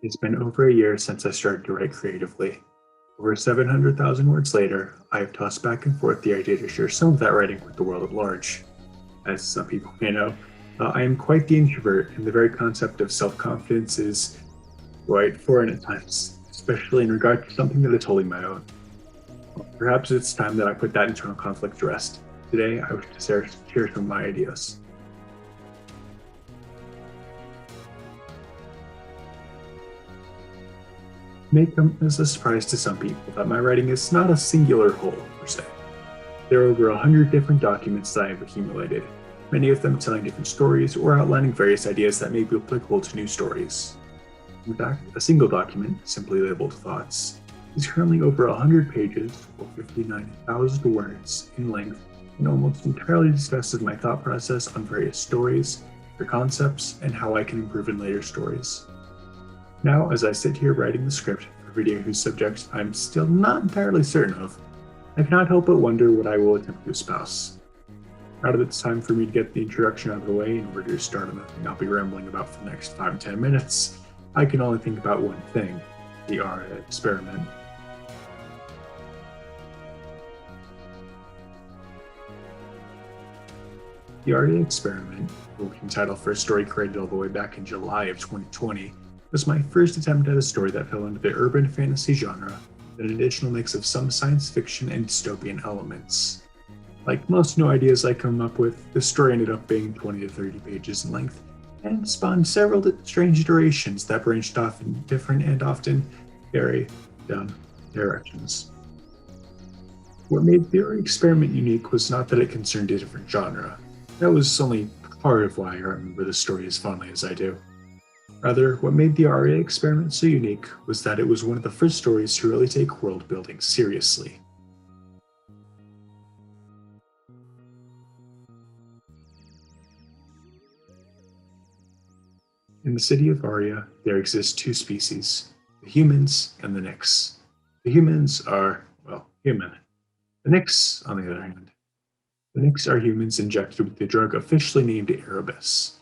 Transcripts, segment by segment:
It's been over a year since I started to write creatively. Over 700,000 words later, I have tossed back and forth the idea to share some of that writing with the world at large. As some people may know, I am quite the introvert, and the very concept of self confidence is quite foreign at times, especially in regard to something that is wholly my own. Perhaps it's time that I put that internal conflict to rest. Today, I wish to share some of my ideas. It may come as a surprise to some people that my writing is not a singular whole, per se. There are over 100 different documents that I have accumulated, many of them telling different stories or outlining various ideas that may be applicable to new stories. In fact, a single document, simply labeled Thoughts, is currently over 100 pages, or 59,000 words, in length, and almost entirely discusses my thought process on various stories, their concepts, and how I can improve in later stories. Now, as I sit here writing the script for a video whose subject I'm still not entirely certain of, I cannot help but wonder what I will attempt to espouse. Now that it's time for me to get the introduction out of the way in order to start on the thing I'll be rambling about for the next 5 to 10 minutes, I can only think about one thing: the Aria experiment. The Aria experiment, the working title for a story created all the way back in July of 2020, was my first attempt at a story that fell into the urban fantasy genre with an additional mix of some science fiction and dystopian elements. Like most new ideas I come up with, the story ended up being 20 to 30 pages in length and spawned several strange iterations that branched off in different and often very dumb directions. What made the Aria experiment unique was not that it concerned a different genre. That was only part of why I remember the story as fondly as I do. Rather, what made the Aria experiment so unique was that it was one of the first stories to really take world building seriously. In the city of Aria, there exist two species: the humans and the Nyx. The humans are, well, human. The Nyx, on the other hand, the Nyx are humans injected with the drug officially named Erebus.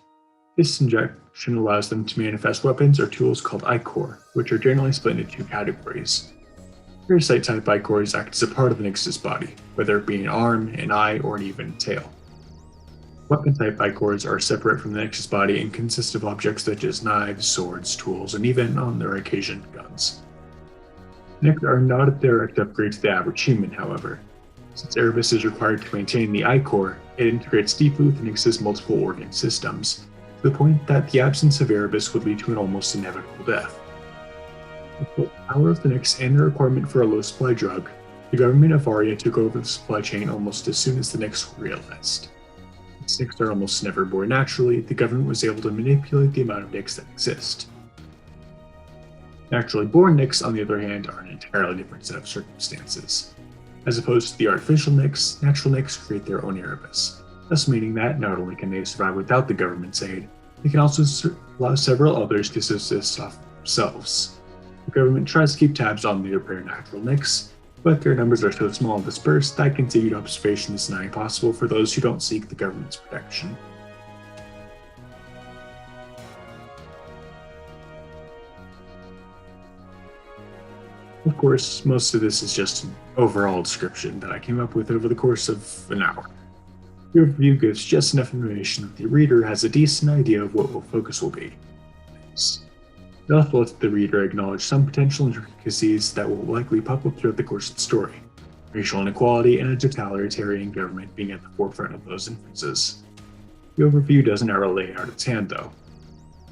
This injection allows them to manifest weapons or tools called Ichor, which are generally split into two categories. Parasite-type Ichors act as a part of the Nyx's body, whether it be an arm, an eye, or even a tail. Weapon-type Ichors are separate from the Nyx's body and consist of objects such as knives, swords, tools, and even, on their occasion, guns. Nyx are not a direct upgrade to the average human, however. Since Erebus is required to maintain the Ichor, it integrates deeply with the Nyx's multiple organ systems, to the point that the absence of Erebus would lead to an almost inevitable death. With the power of the Nyx and the requirement for a low-supply drug, the government of Aria took over the supply chain almost as soon as the Nyx realized. Since Nyx are almost never born naturally, the government was able to manipulate the amount of Nyx that exist. Naturally born Nyx, on the other hand, are an entirely different set of circumstances. As opposed to the artificial Nyx, natural Nyx create their own Erebus, thus meaning that not only can they survive without the government's aid, they can also allow several others to subsist off themselves. The government tries to keep tabs on the rare natural Nyx, but their numbers are so small and dispersed that continued observation is nigh impossible for those who don't seek the government's protection. Of course, most of this is just an overall description that I came up with over the course of an hour. The overview gives just enough information that the reader has a decent idea of what the focus will be. It also lets the reader acknowledge some potential intricacies that will likely pop up throughout the course of the story, racial inequality and a totalitarian government being at the forefront of those inferences. The overview doesn't ever lay out its hand, though.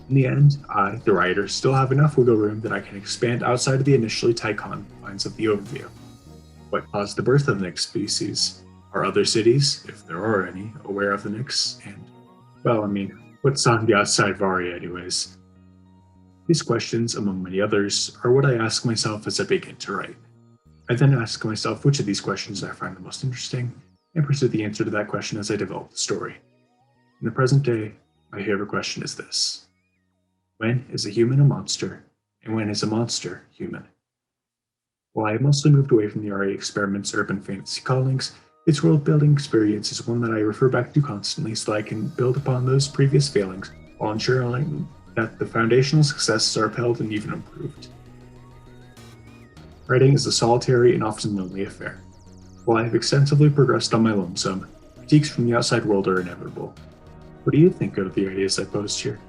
In the end, I, the writer, still have enough wiggle room that I can expand outside of the initially tight confines of the overview. What caused the birth of the Nyx species? Are other cities, if there are any, aware of the Nyx? And, well, what's on the outside of Aria anyways? These questions, among many others, are what I ask myself as I begin to write. I then ask myself which of these questions I find the most interesting, and pursue the answer to that question as I develop the story. In the present day, my favorite question is this: when is a human a monster, and when is a monster human? While I have mostly moved away from the Aria experiment's urban fantasy callings, its world-building experience is one that I refer back to constantly so that I can build upon those previous failings while ensuring that the foundational successes are upheld and even improved. Writing is a solitary and often lonely affair. While I have extensively progressed on my lonesome, critiques from the outside world are inevitable. What do you think of the ideas I posed here?